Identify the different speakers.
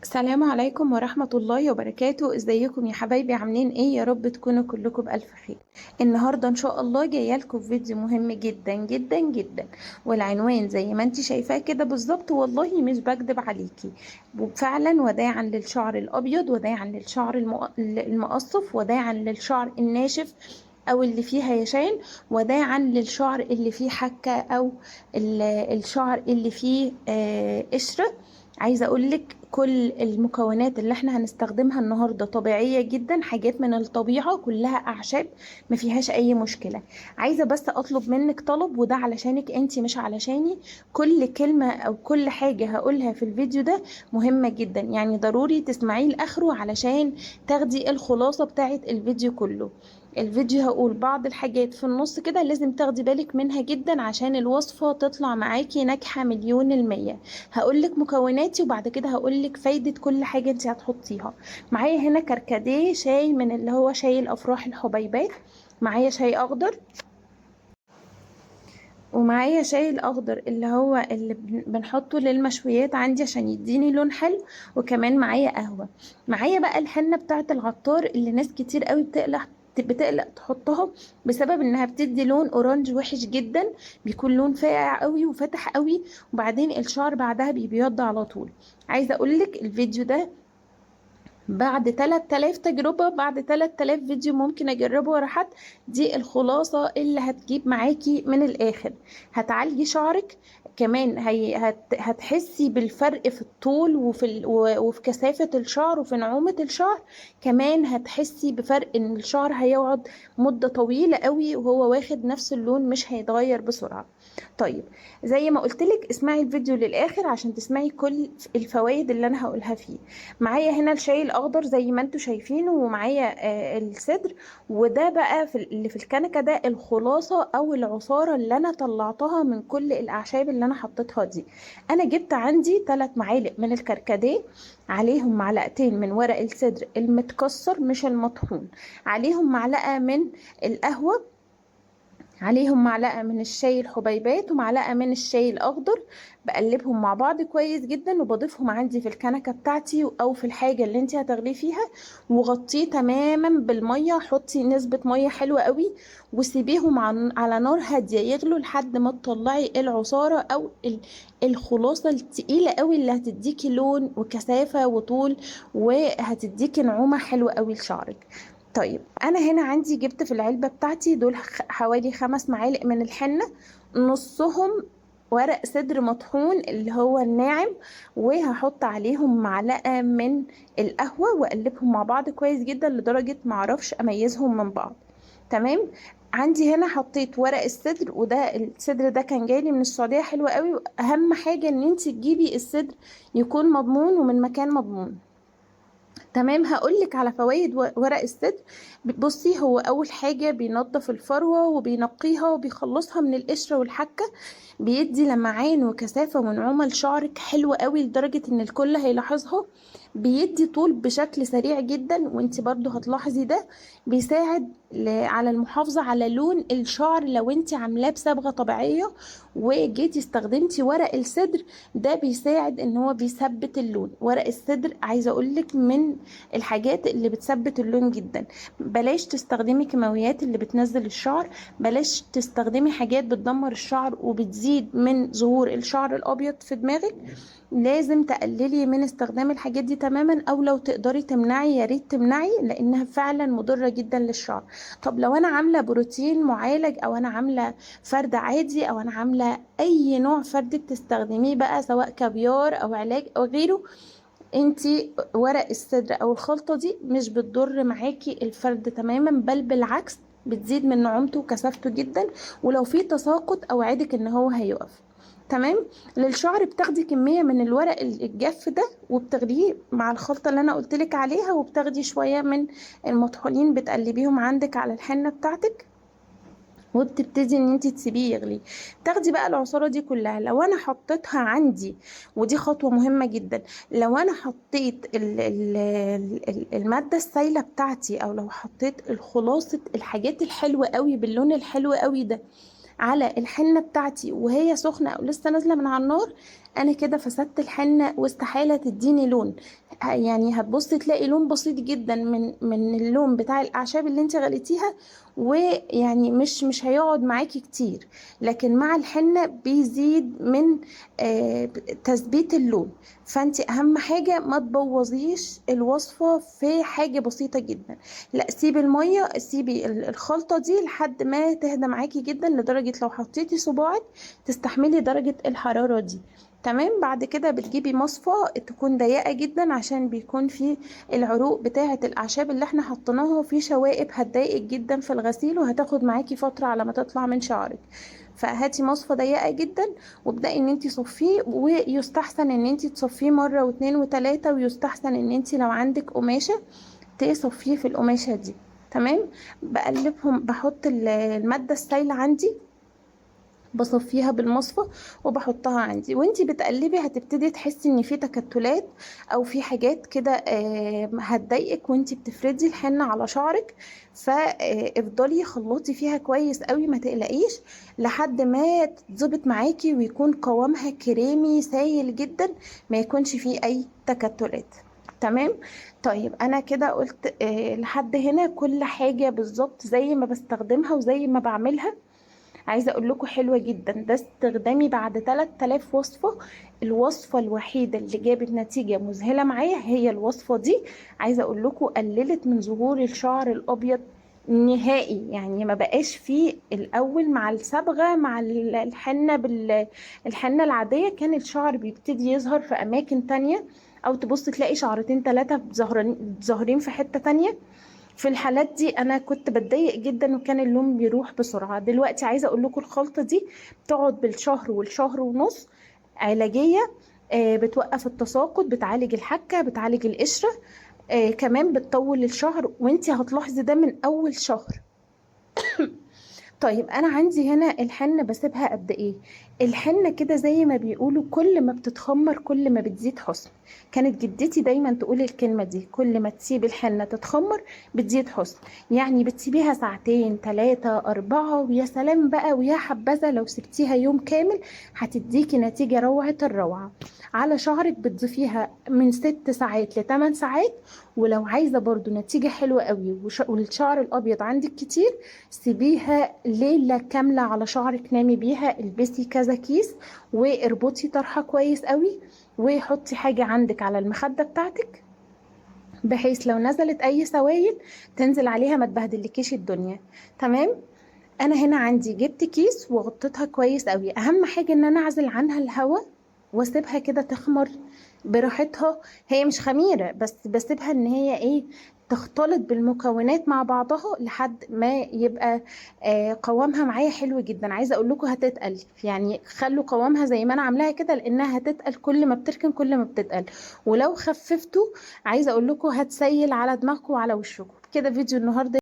Speaker 1: السلام عليكم ورحمة الله وبركاته. ازيكم يا حبايبي؟ عاملين ايه؟ يا رب تكونوا كلكم بألف خير. النهاردة ان شاء الله جاية لكم فيديو مهم جدا جدا جدا، والعنوان زي ما انت شايفاه كده بالظبط، والله مش بكدب عليكي. وفعلا وداعا للشعر الابيض، وداعا للشعر المقصف، وداعا للشعر الناشف او اللي فيه هيشان، وداعا للشعر اللي فيه حكة او الشعر اللي فيه قشرة. عايزة اقولك كل المكونات اللي احنا هنستخدمها النهاردة طبيعية جدا، حاجات من الطبيعة، كلها اعشاب، ما فيهاش اي مشكلة. عايزة بس اطلب منك طلب، وده علشانك انتي مش علشاني. كل كلمة او كل حاجة هقولها في الفيديو ده مهمة جدا، يعني ضروري تسمعيه لاخره علشان تاخدي الخلاصة بتاعت الفيديو كله. الفيديو هقول بعض الحاجات في النص كده لازم تاخدي بالك منها جدا عشان الوصفة تطلع معاكي ناجحة 100%. هقولك مكوناتي وبعد كده هقولك فايدة كل حاجة انت هتحطيها. معايا هنا كركديه شاي من اللي هو شاي الأفراح الحبيبات، معايا شاي أخضر، ومعايا شاي الأخضر اللي هو اللي بنحطه للمشويات عندي عشان يديني لون حلو، وكمان معايا قهوة. معايا بقى الحنة بتاعة العطار اللي ناس كتير قوي بتقلق تحطها بسبب انها بتدي لون اورانج وحش جدا، بيكون لون فاقع قوي وفتح قوي، وبعدين الشعر بعدها بيبيض على طول. عايزه اقولك الفيديو ده بعد 3000 تجربة، بعد 3000 فيديو ممكن اجربه ورا حد، دي الخلاصة اللي هتجيب معاكي من الاخر. هتعالجي شعرك، كمان هتحسي بالفرق في الطول وفي كثافة الشعر وفي نعومة الشعر. كمان هتحسي بفرق ان الشعر هيقعد مدة طويلة قوي وهو واخد نفس اللون، مش هيتغير بسرعة. طيب، زي ما قلتلك اسمعي الفيديو للآخر عشان تسمعي كل الفوائد اللي انا هقولها فيه. معايا هنا الشاي الاخضر زي ما انتوا شايفينه، ومعايا الصدر. وده بقى اللي في الكنكه ده الخلاصه او العصاره اللي انا طلعتها من كل الاعشاب اللي انا حطيتها دي. انا جبت عندي 3 معالق من الكركديه، عليهم معلقتين من ورق الصدر المتكسر مش المطحون، عليهم معلقه من القهوه، عليهم معلقة من الشاي الحبيبات، ومعلقة من الشاي الأخضر. بقلبهم مع بعض كويس جدا وبضيفهم عندي في الكنكة بتاعتي أو في الحاجة اللي انت هتغليه فيها، وغطيه تماما بالمية. حطي نسبة مية حلوة قوي وسيبيهم على نار هادية يغلوا لحد ما تطلعي العصارة أو الخلاصة التقيلة قوي اللي هتديكي لون وكثافة وطول، وهتديكي نعومة حلوة قوي لشعرك. طيب، انا هنا عندي جبت في العلبة بتاعتي دول حوالي 5 معالق من الحنة، نصهم ورق صدر مطحون اللي هو الناعم، وهحط عليهم معلقة من القهوة واقلبهم مع بعض كويس جدا لدرجة معرفش اميزهم من بعض. تمام. عندي هنا حطيت ورق الصدر، وده الصدر ده كان جايلي من السعودية حلو قوي. اهم حاجة ان انت تجيبي الصدر يكون مضمون ومن مكان مضمون. تمام. هقولك على فوائد ورق الصدر. بصي، هو اول حاجة بينظف الفروة وبينقيها وبيخلصها من القشرة والحكة، بيدي لمعان وكثافة ونعومة لشعرك حلوة قوي لدرجة ان الكل هيلاحظها. بيدي طول بشكل سريع جدا، وانت برضو هتلاحظي ده. بيساعد على المحافظة على لون الشعر لو انت عاملاه بصبغة طبيعية وجيتي استخدمتي ورق الصدر، ده بيساعد ان هو بيثبت اللون. ورق الصدر عايزة اقولك من الحاجات اللي بتثبت اللون جدا. بلاش تستخدمي كيماويات اللي بتنزل الشعر، بلاش تستخدمي حاجات بتدمر الشعر وبتزيد من ظهور الشعر الابيض في دماغك. لازم تقللي من استخدام الحاجات دي تماما، او لو تقدري تمنعي يا ريت تمنعي، لانها فعلا مضرة جدا للشعر. طب لو انا عاملة بروتين معالج، او انا عاملة فرد عادي، او انا عاملة اي نوع فرد بتستخدميه بقى سواء كافيار او علاج او غيره، انتي ورق الصدر او الخلطة دي مش بتضر معاكي الفرد تماما، بل بالعكس بتزيد من نعومته وكثافته جدا، ولو في تساقط اوعدك ان هو هيقف. تمام. للشعر بتاخدي كمية من الورق الجاف ده وبتاخديه مع الخلطة اللي انا قلتلك عليها، وبتاخدي شوية من المطحونين بتقلبيهم عندك على الحنة بتاعتك، وبتبتدي ان انت تسيبيه يغلي. تاخدي بقى العصارة دي كلها، لو انا حطيتها عندي، ودي خطوة مهمة جدا، لو انا حطيت المادة السائلة بتاعتي، او لو حطيت الخلاصة الحاجات الحلوة قوي باللون الحلو قوي ده على الحنة بتاعتي وهي سخنة او لسه نازلة من على النار، انا كده فسدت الحنة واستحالة تديني لون. يعني هتبصي تلاقي لون بسيط جدا من اللون بتاع الاعشاب اللي انت غليتيها، ويعني مش هيقعد معاكي كتير. لكن مع الحنة بيزيد من تثبيت اللون. فانت اهم حاجة ما تبوظيش الوصفة في حاجة بسيطة جدا. لا، سيبي المية، سيبي الخلطة دي لحد ما تهدى معاكي جدا، لدرجة لو حطيتي صباعك تستحملي درجة الحرارة دي. تمام. بعد كده بتجيبي مصفى تكون ضيقة جدا، عشان بيكون فيه العروق بتاعة الأعشاب اللي احنا حطيناها، وفي شوائب هتضايقك جدا في الغسيل، وهتاخد معاكي فترة على ما تطلع من شعرك. فهاتي مصفى ضيقة جدا وابدأي ان انتي صفيه. ويستحسن ان انتي تصفيه مرة واتنين وتلاتة، ويستحسن ان انتي لو عندك قماشة تصفيه في القماشة دي. تمام. بقلبهم، بحط المادة السائلة عندي، بصفيها بالمصفى وبحطها عندي. وانتي بتقلبي هتبتدي تحسي ان في تكتلات او في حاجات كده هتضايقك وانتي بتفردي الحنة على شعرك. فافضلي خلطي فيها كويس قوي، ما تقلقيش لحد ما تتظبط معاكي ويكون قوامها كريمي سايل جدا، ما يكونش فيه اي تكتلات. تمام. طيب انا كده قلت لحد هنا كل حاجة بالظبط زي ما بستخدمها وزي ما بعملها. عايزه اقول لكم حلوه جدا، ده استخدامي بعد 3000 وصفه. الوصفه الوحيده اللي جابت نتيجه مذهله معايا هي الوصفه دي. عايزه اقول لكم قللت من ظهور الشعر الابيض نهائي. يعني ما بقاش فيه الاول مع الصبغه، مع الحنه الحنه العاديه كان الشعر بيبتدي يظهر في اماكن تانية، او تبص تلاقي شعرتين ثلاثه ظاهرين في حته تانية. في الحالات دي انا كنت بتضايق جدا وكان اللون بيروح بسرعه. دلوقتي عايزه اقول لكم الخلطه دي بتقعد بالشهر والشهر ونص، علاجيه. بتوقف التساقط، بتعالج الحكه، بتعالج القشره. كمان بتطول الشهر، وانتي هتلاحظي ده من اول شهر. طيب انا عندي هنا الحنة بسيبها قد ايه؟ الحنة كده زي ما بيقولوا كل ما بتتخمر كل ما بتزيد حسن. كانت جدتي دايما تقول الكلمة دي، كل ما تسيب الحنة تتخمر بتزيد حسن. يعني بتسيبيها ساعتين ثلاثة أربعة ويا سلام بقى، ويا حبذا لو سبتيها يوم كامل هتديكي نتيجة روعة الروعة. على شعرك بتضيفيها من 6 ساعات ل8 ساعات. ولو عايزة برضو نتيجة حلوة قوي والشعر الأبيض عندك كتير، سيبيها ليلة كاملة على شعرك، نامي بيها، البسي كذا كيس واربطي طرحة كويس قوي، وحطي حاجة عندك على المخدة بتاعتك، بحيث لو نزلت اي سوائل تنزل عليها ما تبهدلكيش الدنيا. تمام. انا هنا عندي جبت كيس وغطيتها كويس قوي. اهم حاجة ان انا اعزل عنها الهواء واسيبها كده تخمر براحتها. هي مش خميرة، بس بسيبها ان هي ايه، تختلط بالمكونات مع بعضها لحد ما يبقى قوامها معايا حلو جدا. عايزه اقول لكم هتتقل، يعني خلوا قوامها زي ما انا عاملاها كده، لانها هتتقل كل ما بتركن كل ما بتتقل. ولو خففتوا عايزه اقول لكم هتسيل على دماغكم وعلى وشكم. كده فيديو النهارده